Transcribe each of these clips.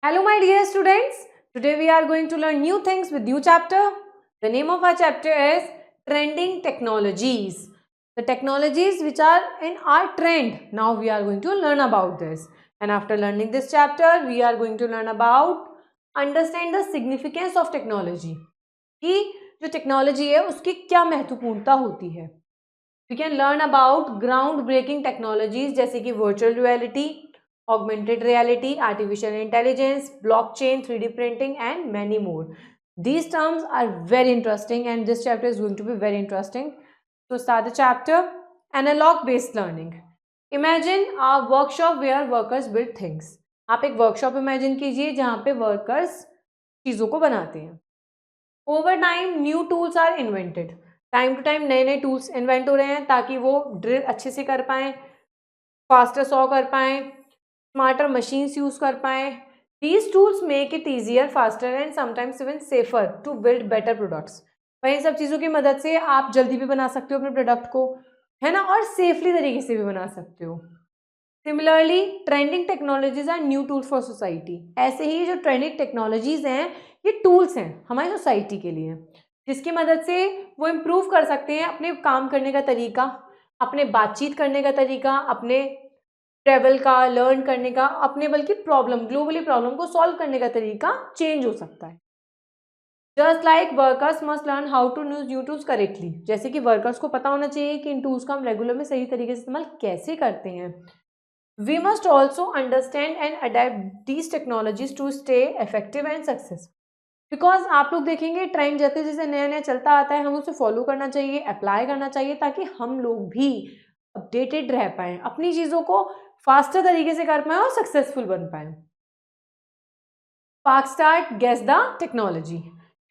Hello my dear students, today we are going to learn new things with new chapter. The name of our chapter is Trending Technologies. The technologies which are in our trend. Now we are going to learn about this. And after learning this chapter, we are going to learn about understand the significance of technology. कि जो technology है उसकी क्या महत्वपूर्णता होती है. We can learn about ground breaking technologies जैसे कि virtual reality, augmented reality, artificial intelligence, blockchain, 3D printing and many more. These terms are very interesting and this chapter is going to be very interesting. So start the chapter. Analog based learning. Imagine a workshop where workers build things. आप एक workshop imagine कीजिए जहाँ पे workers चीज़ों को बनाते हैं. Over time new tools are invented. Time to time नए नए टूल्स इन्वेंट हो रहे हैं ताकि वो ड्रिल अच्छे से कर पाएँ, फास्टर सॉ कर पाएँ, स्मार्टर मशीन्स यूज़ कर पाएँ. These tools make it easier, faster and sometimes even safer to build better products. वह इन सब चीज़ों की मदद से आप जल्दी भी बना सकते हो अपने प्रोडक्ट को, है ना, और सेफली तरीके से भी बना सकते हो. Similarly trending technologies are new tools for society. ऐसे ही जो ट्रेंडिंग टेक्नोलॉजीज हैं ये टूल्स हैं हमारी सोसाइटी के लिए, जिसकी मदद से वो इम्प्रूव कर सकते हैं अपने काम करने का तरीका, अपने बातचीत करने का तरीका, अपने ट्रेवल का, लर्न करने का, अपने बल्कि ग्लोबली प्रॉब्लम को सॉल्व करने का तरीका चेंज हो सकता है. Just like workers must learn how to use new tools correctly. जैसे कि वर्कर्स को पता होना चाहिए कि इन टूल्स का हम रेगुलर में सही तरीके से इस्तेमाल कैसे करते हैं. We must also understand and adapt these technologies to stay effective and successful. Because आप लोग देखेंगे ट्रेंड जैसे जैसे नया नया चलता आता है, हम उसे फॉलो करना चाहिए, अप्लाई करना चाहिए ताकि हम लोग भी अपडेटेड रह पाएँ, अपनी चीज़ों को फास्टर तरीके से कर पाएँ और सक्सेसफुल बन पाएँ. Spark start, guess the technology.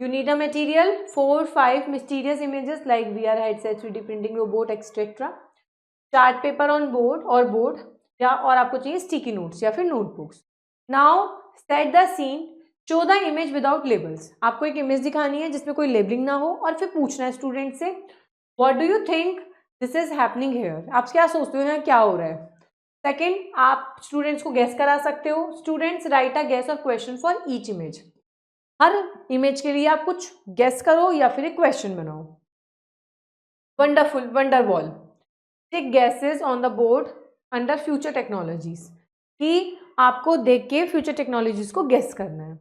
You need a material, 4-5 mysterious images like VR headsets, 3D printing robot, etc. Chart paper on board or board या और आपको चाहिए स्टिकी नोट्स या फिर notebooks. Now set the scene, show the image without labels. आपको एक image दिखानी है जिसमें कोई लेबलिंग ना हो और फिर पूछना है स्टूडेंट से what do you think this is happening here. आप क्या सोचते हो यहाँ क्या हो रहा है. सेकेंड, आप स्टूडेंट्स को गैस करा सकते हो. स्टूडेंट्स राइट अ गैस और question for each image. Her image के लिए आप कुछ गैस करो या फिर एक क्वेश्चन बनाओ. Wonderful, wonder wall. Tick gases on the board under future technologies. कि आपको देख के फ्यूचर टेक्नोलॉजीज को गैस करना है.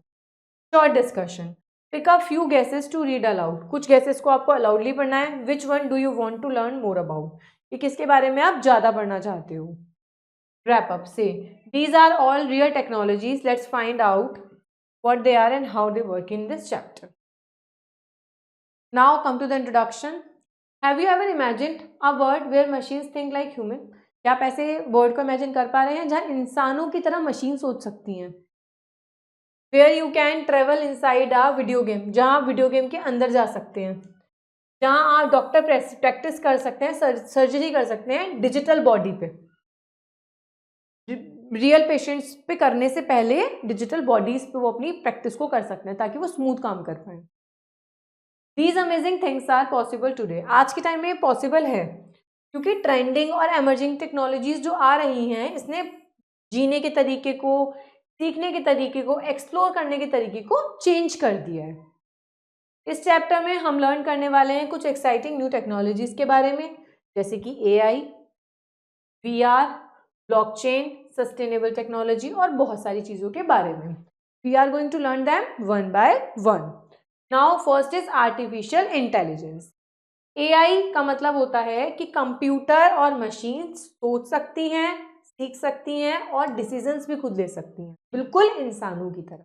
Short discussion. Pick a few guesses to read aloud. कुछ गैसेस को आपको अलाउडली पढ़ना है. Which one do you want to learn more about. कि किसके बारे में आप ज़्यादा पढ़ना चाहते हो. Wrap up, say these are all real technologies. Let's find out what they are and how they work in this chapter. Now come to the introduction. Have you ever imagined a world where machines think like human? क्या आप ऐसे word को imagine कर पा रहे हैं जहाँ इंसानों की तरह मशीन सोच सकती हैं. Where you can travel inside a video game, जहाँ आप वीडियो गेम के अंदर जा सकते हैं, जहाँ आप डॉक्टर प्रैक्टिस कर सकते हैं, सर्जरी कर सकते हैं डिजिटल बॉडी पे. रियल पेशेंट्स पे करने से पहले डिजिटल बॉडीज पे वो अपनी प्रैक्टिस को कर सकते हैं ताकि वो स्मूथ काम कर पाए. These amazing things are possible today. आज के टाइम में ये पॉसिबल है क्योंकि ट्रेंडिंग और एमर्जिंग टेक्नोलॉजीज जो आ रही हैं इसने जीने के तरीके को, सीखने के तरीके को, एक्सप्लोर करने के तरीके को चेंज कर दिया है. इस चैप्टर में हम लर्न करने वाले हैं कुछ एक्साइटिंग न्यू टेक्नोलॉजीज के बारे में, जैसे कि AI, VR, blockchain, sustainable technology और बहुत सारी चीज़ों के बारे में. We are going to learn them one by one. Now first is artificial intelligence. AI का मतलब होता है कि कंप्यूटर और मशीन सोच सकती हैं, सीख सकती हैं और डिसीजंस भी खुद ले सकती हैं, बिल्कुल इंसानों की तरह.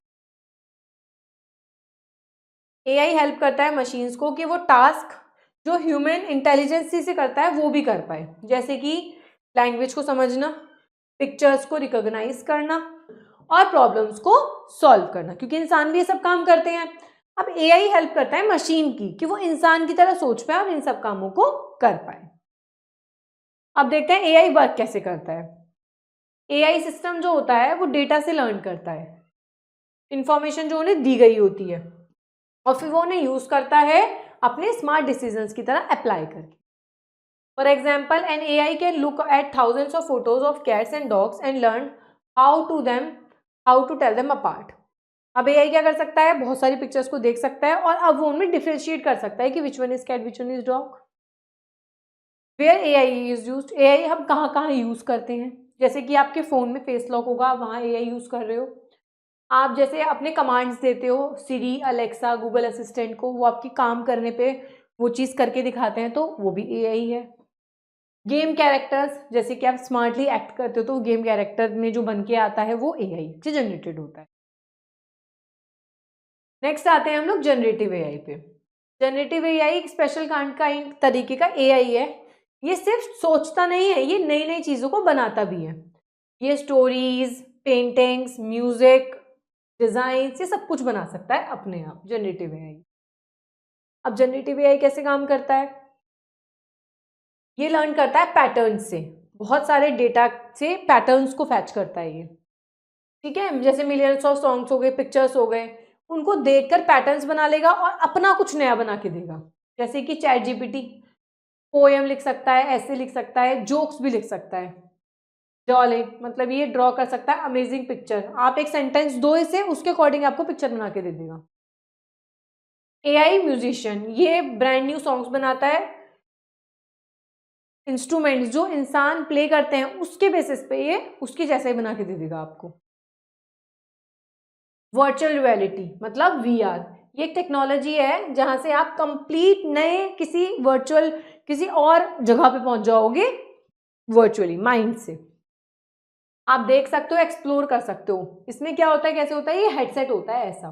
AI हेल्प करता है मशीन्स को कि वो टास्क जो ह्यूमन इंटेलिजेंसी से करता है वो भी कर पाए, जैसे कि लैंग्वेज को समझना, पिक्चर्स को रिकॉग्नाइज करना और प्रॉब्लम्स को सॉल्व करना, क्योंकि इंसान भी ये सब काम करते हैं. अब AI हेल्प करता है मशीन की कि वो इंसान की तरह सोच पाए और इन सब कामों को कर पाए. अब देखते हैं AI वर्क कैसे करता है. AI सिस्टम जो होता है वो डेटा से लर्न करता है, इंफॉर्मेशन जो उन्हें दी गई होती है और फिर वो उन्हें यूज करता है अपने स्मार्ट डिसीजंस की तरह अप्लाई करके. For example, an AI can look at thousands of photos of cats and dogs and learn how to them how to tell them apart. अब एआई क्या कर सकता है, बहुत सारी पिक्चर्स को देख सकता है और अब वो उनमें डिफ्रेंशिएट कर सकता है कि which one is cat which one is dog. Where AI is used, AI हम कहाँ कहाँ यूज करते हैं, जैसे कि आपके फोन में फेस लॉक होगा, वहाँ एआई यूज कर रहे हो। आप जैसे अपने कमांड्स देते हो सिरी, अलेक्सा, गूगल असिस्टेंट को, वो आपकी काम करने पे वो चीज़ करके दिखाते हैं, तो वो भी एआई है। गेम कैरेक्टर्स, जैसे कि आप स्मार्टली एक्ट करते हो तो गेम कैरेक्टर में जो बन के आता है वो एआई से जनरेटेड होता है। नेक्स्ट आते हैं हम लोग जनरेटिव एआई पे। जनरेटिव एआई एक स्पेशल काइंड तरीके का एआई है। ये सिर्फ सोचता नहीं है, ये नई नई चीज़ों को बनाता भी है। ये स्टोरीज, पेंटिंग्स, म्यूजिक, डिजाइन, ये सब कुछ बना सकता है अपने आप, जनरेटिव एआई। अब जनरेटिव एआई कैसे काम करता है, ये लर्न करता है पैटर्न से, बहुत सारे डेटा से पैटर्न्स को फैच करता है ये, ठीक है। जैसे मिलियंस ऑफ सॉन्ग्स हो गए, पिक्चर्स हो गए, उनको देखकर पैटर्न्स बना लेगा और अपना कुछ नया बना के देगा। जैसे कि चैट जीपीटी पोएम लिख सकता है, ऐसे लिख सकता है, जोक्स भी लिख सकता है। डॉले मतलब ये ड्रॉ कर सकता है अमेजिंग पिक्चर, आप एक सेंटेंस दो इसे, उसके अकॉर्डिंग आपको पिक्चर बना के दे देगा। एआई म्यूजिशियन, ये ब्रांड न्यू सॉन्ग्स बनाता है, इंस्ट्रूमेंट्स जो इंसान प्ले करते हैं उसके बेसिस पे ये उसकी जैसा ही बना के दे देगा आपको। वर्चुअल रियलिटी मतलब वीआर, ये एक टेक्नोलॉजी है जहां से आप कंप्लीट नए किसी और जगह पे पहुंच जाओगे वर्चुअली, माइंड से आप देख सकते हो, एक्सप्लोर कर सकते हो। इसमें क्या होता है, कैसे होता है, ये हेडसेट होता है ऐसा।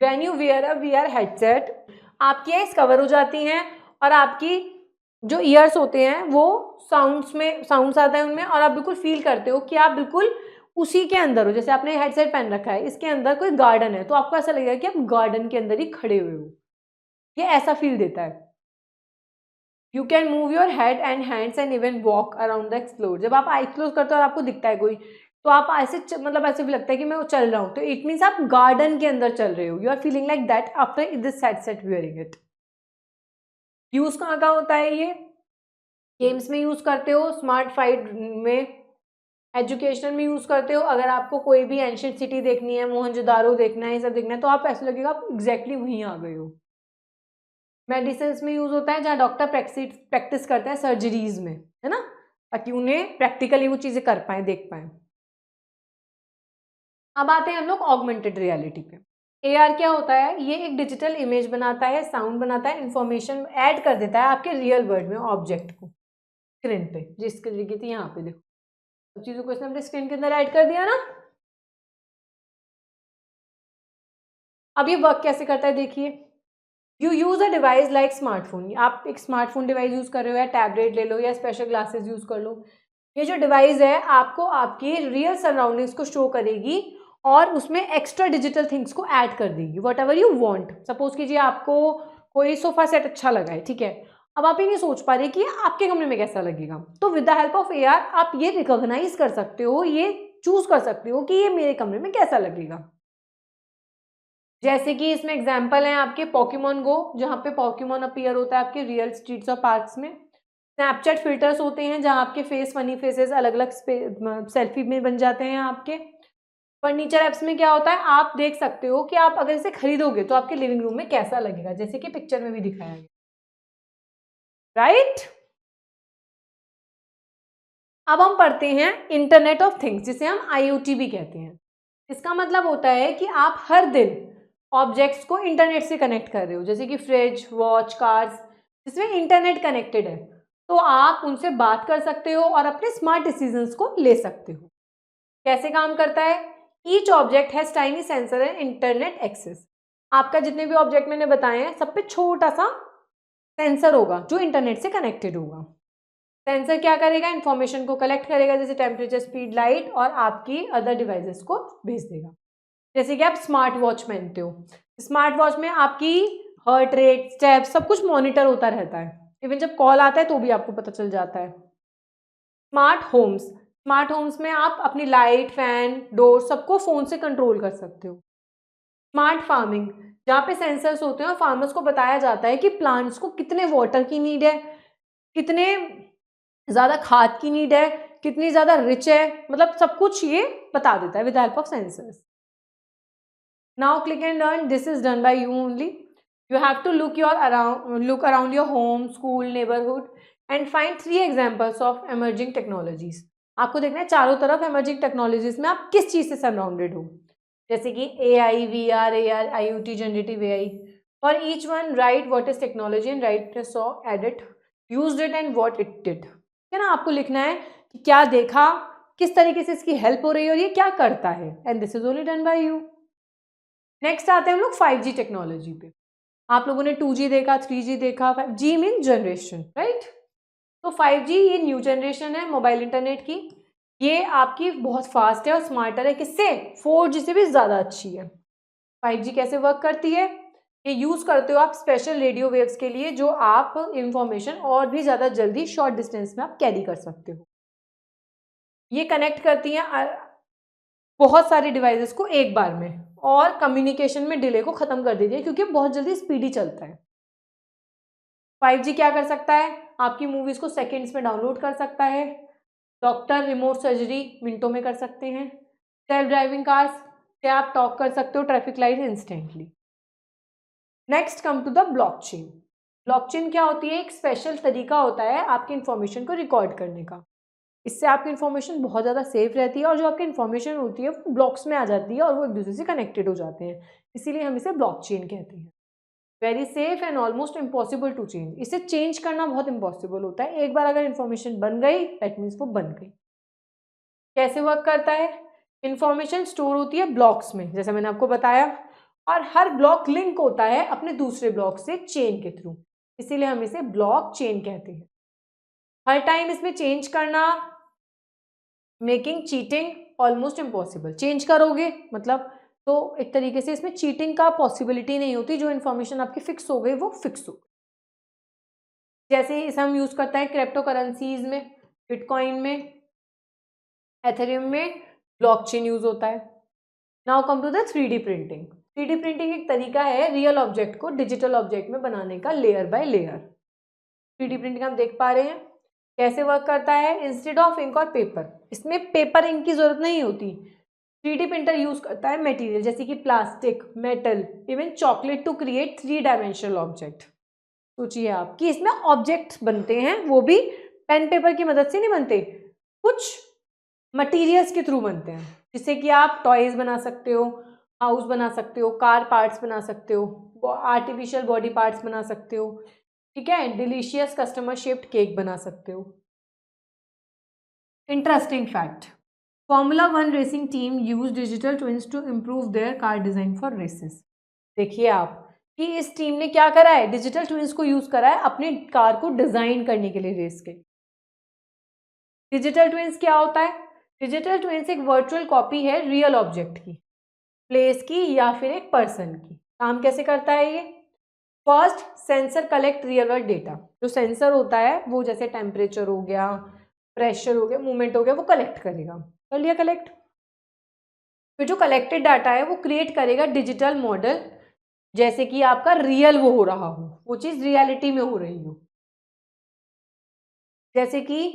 When you wear a VR headset, आपकी आईज कवर हो जाती हैं और आपकी जो ईयर्स होते हैं वो साउंड्स आता है उनमें, और आप बिल्कुल फील करते हो कि आप बिल्कुल उसी के अंदर हो। जैसे आपने हेडसेट पहन रखा है, इसके अंदर कोई गार्डन है तो आपको ऐसा लगेगा कि आप गार्डन के अंदर ही खड़े हुए हो, ये ऐसा फील देता है। You can move your head and hands and even walk around the explore, जब आप आई क्लोज करते हो और आपको दिखता है कोई, तो आप ऐसे मतलब ऐसे भी लगता है कि मैं चल रहा हूँ, तो इट मीन्स आप गार्डन के अंदर चल रहे हो। You are feeling like that after this headset wearing it. Use कहाँ कहाँ होता है ये, गेम्स में यूज करते हो, स्मार्ट फाइट में, एजुकेशन में यूज करते हो। अगर आपको कोई भी एंशियंट सिटी देखनी है, मोहनजोदारो देखना है, ये सब देखना है, तो आप ऐसा लगेगा आप एग्जैक्टली वहीं आ गए हो। मेडिसिन में यूज होता है, जहाँ डॉक्टर प्रैक्टिस करते हैं सर्जरीज में, है ना, ताकि उन्हें प्रैक्टिकली वो चीजें कर पाए, देख पाए। अब आते हैं हम लोग ऑगमेंटेड रियलिटी पे। एआर क्या होता है, ये एक डिजिटल इमेज बनाता है, साउंड बनाता है, इंफॉर्मेशन ऐड कर देता है आपके रियल वर्ल्ड में ऑब्जेक्ट को स्क्रीन पे, जिस तरीके से यहाँ पे देखो सब चीजों को इसने अपने स्क्रीन के अंदर ऐड कर दिया ना। अब ये वर्क कैसे करता है देखिए, you use a device like smartphone, आप एक स्मार्टफोन डिवाइस यूज कर रहे हो या टैबलेट ले लो या स्पेशल ग्लासेस यूज कर लो। ये जो डिवाइस है आपको आपकी रियल सराउंडिंग्स को शो करेगी और उसमें एक्स्ट्रा डिजिटल थिंग्स को ऐड कर देगी, what ever you want. Suppose कीजिए आपको कोई सोफा सेट अच्छा लगा है, ठीक है, अब आप ये नहीं सोच पा रहे कि आपके कमरे में कैसा लगेगा, तो with the help of AR आप ये रिकॉग्नाइज कर सकते हो, ये चूज कर सकते हो कि ये मेरे कमरे में कैसा लगेगा। जैसे कि इसमें एग्जाम्पल है आपके पोकेमॉन गो, जहाँ पे पोकेमॉन अपीयर होता है आपके रियल स्ट्रीट्स और पार्क्स में। स्नैपचैट फिल्टर्स होते हैं जहाँ आपके फनी फेसेस अलग अलग सेल्फी में बन जाते हैं आपके। फर्नीचर एप्स में क्या होता है, आप देख सकते हो कि आप अगर इसे खरीदोगे तो आपके लिविंग रूम में कैसा लगेगा, जैसे कि पिक्चर में भी दिखाया गया, राइट। अब हम पढ़ते हैं इंटरनेट ऑफ थिंग्स, जिसे हम आईओटी भी कहते हैं। इसका मतलब होता है कि आप हर दिन ऑब्जेक्ट्स को इंटरनेट से कनेक्ट कर रहे हो, जैसे कि फ्रिज, वॉच, कार्स, जिसमें इंटरनेट कनेक्टेड है, तो आप उनसे बात कर सकते हो और अपने स्मार्ट डिसीजंस को ले सकते हो। कैसे काम करता है, each object has tiny sensor and internet access. आपका जितने भी ऑब्जेक्ट मैंने बताए हैं सब पे छोटा सा सेंसर होगा जो इंटरनेट से कनेक्टेड होगा। सेंसर क्या करेगा, इन्फॉर्मेशन को कलेक्ट करेगा, जैसे टेम्परेचर, स्पीड, लाइट, और आपकी अदर डिवाइसेस को भेज देगा। जैसे कि आप स्मार्ट वॉच पहनते हो, स्मार्ट वॉच में आपकी हार्ट रेट, स्टेप, सब कुछ मॉनिटर होता रहता है, इवन जब कॉल आता है तो भी आपको पता चल जाता है। स्मार्ट होम्स में आप अपनी लाइट, फैन, डोर सबको फोन से कंट्रोल कर सकते हो। स्मार्ट फार्मिंग, जहाँ पे सेंसर्स होते हैं और फार्मर्स को बताया जाता है कि प्लांट्स को कितने वाटर की नीड है, कितने ज़्यादा खाद की नीड है, कितनी ज़्यादा रिच है, मतलब सब कुछ ये बता देता है with help of sensors. Now click and learn. This is done by you only. You have to look around your home, school, neighborhood and find 3 examples of emerging technologies. आपको देखना है चारों तरफ emerging technologies में आप किस चीज़ से surrounded हो. जैसे कि AI, VR, AR, IoT, generative AI. For each one, write what is technology and write a saw, add it, used it and what it did. है ना, आपको लिखना है कि क्या देखा, किस तरीके से इसकी हेल्प हो रही है और ये क्या करता है. And this is only done by you. Next आते हैं हम लोग 5G टेक्नोलॉजी पे. आप लोगों ने 2G देखा, 3G देखा, 5G मीन जनरेशन, राइट. तो 5G ये न्यू जनरेशन है मोबाइल इंटरनेट की. ये आपकी बहुत फास्ट है और स्मार्टर है. किससे? 4G से भी ज़्यादा अच्छी है. 5G कैसे वर्क करती है? ये यूज़ करते हो आप स्पेशल रेडियो वेव्स के लिए, जो आप इंफॉर्मेशन और भी ज़्यादा जल्दी शॉर्ट डिस्टेंस में आप कैरी कर सकते हो. ये कनेक्ट करती हैं बहुत सारे डिवाइसेस को एक बार में और कम्युनिकेशन में डिले को ख़त्म कर देती है, क्योंकि बहुत जल्दी स्पीडी चलता है. 5G क्या कर सकता है? आपकी मूवीज़ को सेकेंड्स में डाउनलोड कर सकता है. डॉक्टर रिमोट सर्जरी मिनटों में कर सकते हैं. सेल्फ ड्राइविंग कार्स से आप टॉक कर सकते हो traffic light instantly. Next come to the blockchain. Blockchain क्या होती है? एक स्पेशल तरीका होता है आपकी इन्फॉर्मेशन को रिकॉर्ड करने का. इससे आपकी इन्फॉर्मेशन बहुत ज़्यादा सेफ रहती है और जो आपकी इन्फॉर्मेशन होती है वो ब्लॉक्स में आ जाती है और वो एक दूसरे से कनेक्टेड हो जाते हैं. इसीलिए हम इसे ब्लॉकचेन कहते हैं. Very safe and almost impossible to change. इसे चेंज करना बहुत इम्पॉसिबल होता है. एक बार अगर इन्फॉर्मेशन बन गई दैट मीन्स वो बन गई. कैसे वर्क करता है? इन्फॉर्मेशन स्टोर होती है ब्लॉक्स में, जैसे मैंने आपको बताया, और हर ब्लॉक लिंक होता है अपने दूसरे ब्लॉक से चेन के थ्रू. इसीलिए हम इसे ब्लॉक चेन कहते हैं. हर टाइम इसमें चेंज करना making cheating almost impossible. Change करोगे मतलब तो एक तरीके से इसमें चीटिंग का पॉसिबिलिटी नहीं होती. जो इन्फॉर्मेशन आपकी फिक्स हो गई वो फिक्स हो गई. जैसे इसे हम यूज़ करते हैं क्रिप्टो करेंसीज में, बिटकॉइन में, एथेरियम में ब्लॉकचेन यूज होता है. Now come to the 3D printing. 3D printing एक तरीका है रियल ऑब्जेक्ट को डिजिटल ऑब्जेक्ट में बनाने का, layer by layer. 3D printing आप देख पा रहे हैं कैसे वर्क करता है. इंस्टेड ऑफ इंक और पेपर, इसमें पेपर इंक की जरूरत नहीं होती. 3D प्रिंटर यूज करता है मटेरियल जैसे कि plastic, metal, even chocolate to create 3 dimensional object. सोचिए आप कि इसमें ऑब्जेक्ट बनते हैं, वो भी पेन पेपर की मदद से नहीं बनते, कुछ मटेरियल्स के थ्रू बनते हैं, जिससे कि आप टॉयज बना सकते हो, हाउस बना सकते हो, कार पार्ट्स बना सकते हो, आर्टिफिशियल बॉडी पार्ट्स बना सकते हो. ठीक है, डिलीशियस कस्टमर शेप्ड केक बना सकते हो. Interesting fact, formula 1 racing team use digital twins to improve their car design for races. देखिए आप कि इस टीम ने क्या करा है, डिजिटल ट्विन्स को यूज करा है अपनी कार को डिजाइन करने के लिए रेस के. डिजिटल ट्विन्स क्या होता है? डिजिटल ट्विन्स एक वर्चुअल कॉपी है रियल ऑब्जेक्ट की, प्लेस की या फिर एक पर्सन की. काम कैसे करता है ये? First, sensor collect real world data. जो सेंसर होता है वो जैसे टेम्परेचर हो गया, प्रेशर हो गया, मूवमेंट हो गया, वो कलेक्ट करेगा. कर लिया कलेक्ट. फिर जो कलेक्टेड डाटा है वो क्रिएट करेगा डिजिटल मॉडल, जैसे कि आपका रियल वो हो रहा हो, वो चीज़ रियलिटी में हो रही हो. जैसे कि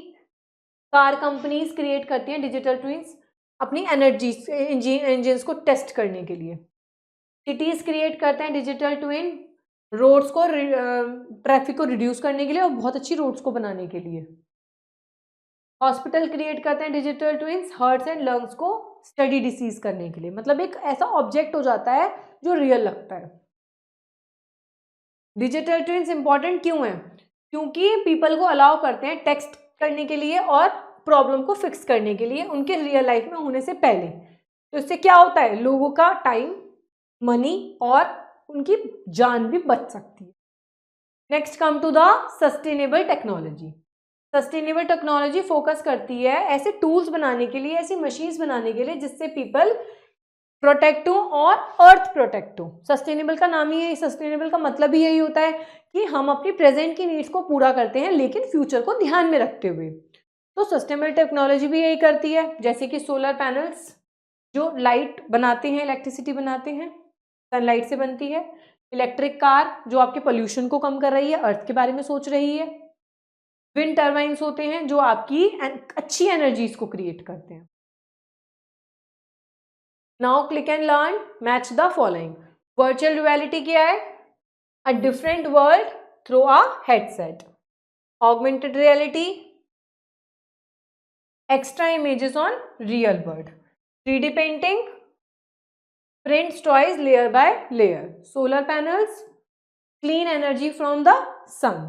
कार कंपनीज क्रिएट करती हैं डिजिटल ट्विन्स अपनी एनर्जी इंजन्स को टेस्ट करने के लिए. सिटीज क्रिएट करते हैं डिजिटल ट्विन रोड्स को, ट्रैफिक को रिड्यूस करने के लिए और बहुत अच्छी रोड्स को बनाने के लिए. हॉस्पिटल क्रिएट करते हैं digital twins hearts and lungs को स्टडी डिसीज करने के लिए. मतलब एक ऐसा ऑब्जेक्ट हो जाता है जो रियल लगता है. डिजिटल ट्विन्स इंपॉर्टेंट क्यों है? क्योंकि पीपल को अलाउ करते हैं टेक्स्ट करने के लिए और प्रॉब्लम को फिक्स करने के लिए उनके रियल लाइफ में होने से पहले. तो इससे क्या होता है, लोगों का टाइम, मनी और उनकी जान भी बच सकती है. Next come to the sustainable technology. Sustainable technology focus करती है ऐसे टूल्स बनाने के लिए, ऐसी मशीन्स बनाने के लिए जिससे पीपल प्रोटेक्ट हो और अर्थ प्रोटेक्ट हो. सस्टेनेबल का नाम ही है, सस्टेनेबल का मतलब ही यही होता है कि हम अपनी प्रेजेंट की नीड्स को पूरा करते हैं लेकिन फ्यूचर को ध्यान में रखते हुए. तो सस्टेनेबल टेक्नोलॉजी भी यही करती है, जैसे कि सोलर पैनल्स जो लाइट बनाते हैं, इलेक्ट्रिसिटी बनाते हैं, सनलाइट से बनती है. इलेक्ट्रिक कार जो आपके पोल्यूशन को कम कर रही है, अर्थ के बारे में सोच रही है. विंड टर्बाइन्स होते हैं जो आपकी अच्छी एनर्जीज को क्रिएट करते हैं. Now click and learn, match the following. Virtual reality क्या है? अ different world through a headset. Augmented reality, extra images on real world. 3D painting, prints toys layer by layer. Solar panels, clean energy from the sun.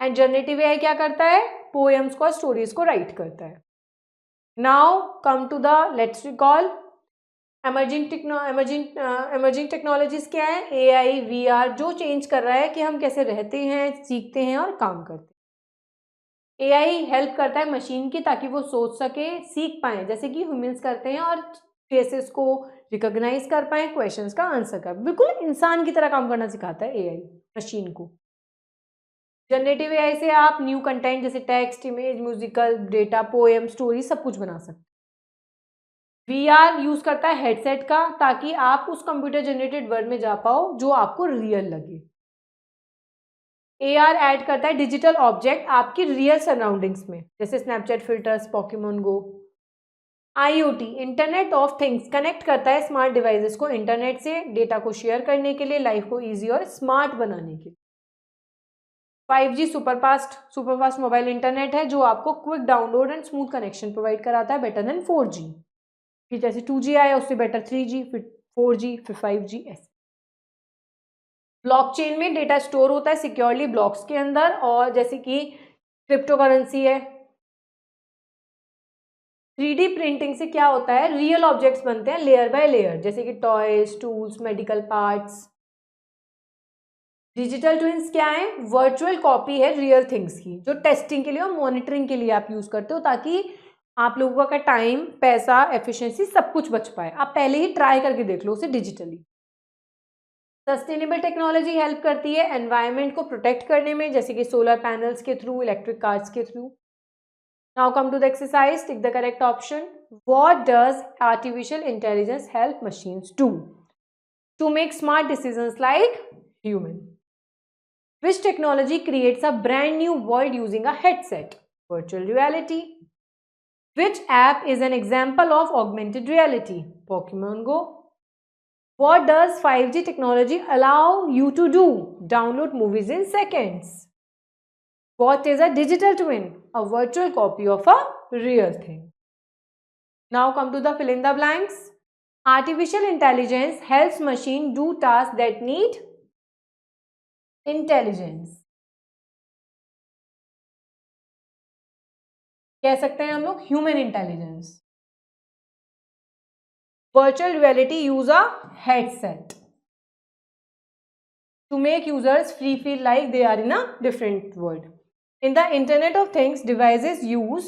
And generative AI क्या करता है? Poems को, stories को write करता है. Now come to the, let's recall, emerging technologies क्या है? AI, VR जो change कर रहा है कि हम कैसे रहते हैं, सीखते हैं और काम करते हैं. AI हेल्प करता है मशीन की ताकि वो सोच सके, सीख पाए जैसे कि ह्यूमंस करते हैं और फेसेस को रिकॉग्नाइज कर पाए, क्वेश्चंस का आंसर कर, बिल्कुल इंसान की तरह काम करना सिखाता है AI मशीन को. जनरेटिव AI से आप न्यू कंटेंट जैसे text, image, musical, data, poem, story सब कुछ बना सकते हैं. VR यूज करता है हेडसेट का ताकि आप उस कंप्यूटर जनरेटेड वर्ल्ड में जा पाओ जो आपको रियल लगे. AR ऐड करता है डिजिटल ऑब्जेक्ट आपकी रियल सराउंडिंग्स में जैसे Snapchat filters, Pokemon go. IoT, internet of things, connect करता है स्मार्ट डिवाइसेस को इंटरनेट से डेटा को शेयर करने के लिए, लाइफ को इजी और स्मार्ट बनाने के लिए. 5G सुपरफास्ट मोबाइल इंटरनेट है जो आपको quick download and smooth connection provide कराता है, बेटर देन 4G. फिर जैसे 2G आया उससे बेटर 3G, फिर 4G, फिर 5G ऐसे. ब्लॉकचेन में डेटा स्टोर होता है सिक्योरली ब्लॉक्स के अंदर, और जैसे कि क्रिप्टो करेंसी है. 3D प्रिंटिंग से क्या होता है? रियल ऑब्जेक्ट्स बनते हैं लेयर बाय लेयर जैसे कि toys, tools, medical parts. Digital twins क्या है? वर्चुअल कॉपी है रियल थिंग्स की जो टेस्टिंग के लिए और मॉनिटरिंग के लिए आप यूज करते हो ताकि आप लोगों का टाइम, पैसा, एफिशिएंसी सब कुछ बच पाए. आप पहले ही ट्राई करके देख लो उसे डिजिटली. सस्टेनेबल टेक्नोलॉजी हेल्प करती है एनवायरनमेंट को प्रोटेक्ट करने में जैसे कि सोलर पैनल्स के थ्रू, इलेक्ट्रिक कार्स के through. Now come to the exercise, tick the correct option. What does artificial intelligence help machines do? To make smart decisions like human. Which technology creates a brand new world using a headset? Virtual reality. Which app is an example of augmented reality? Pokemon Go. What does 5G technology allow you to do? Download movies in seconds. What is a digital twin? A virtual copy of a real thing. Now come to the fill in the blanks. Artificial intelligence helps machine do tasks that need intelligence. कह सकते हैं हम लोग human intelligence. Virtual reality use a headset to make users free feel like they are in a different world. In the internet of things devices use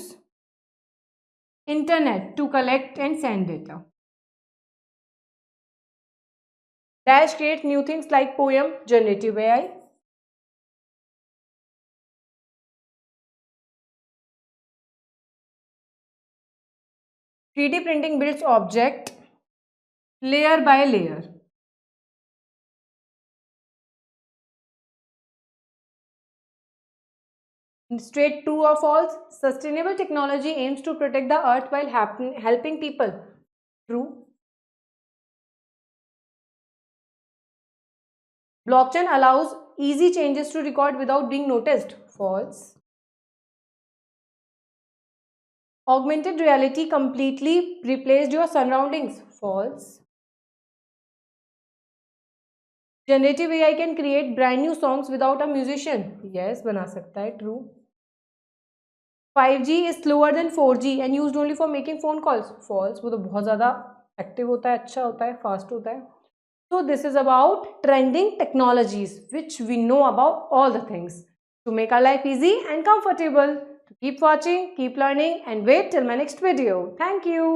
internet to collect and send data. Dash creates new things like poem, generative AI. Three D printing builds object layer by layer. Straight true or false? Sustainable technology aims to protect the earth while helping people. True. Blockchain allows easy changes to record without being noticed. False. Augmented reality completely replaced your surroundings. False. Generative AI can create brand new songs without a musician. Yes, बना सकता है. True. 5G is slower than 4G and used only for making phone calls. False. वो तो बहुत ज़्यादा active होता है, अच्छा होता है, फास्ट होता है. So this is about trending technologies which we know about all the things to make our life easy and comfortable. Keep watching, keep learning and wait till my next video. Thank you.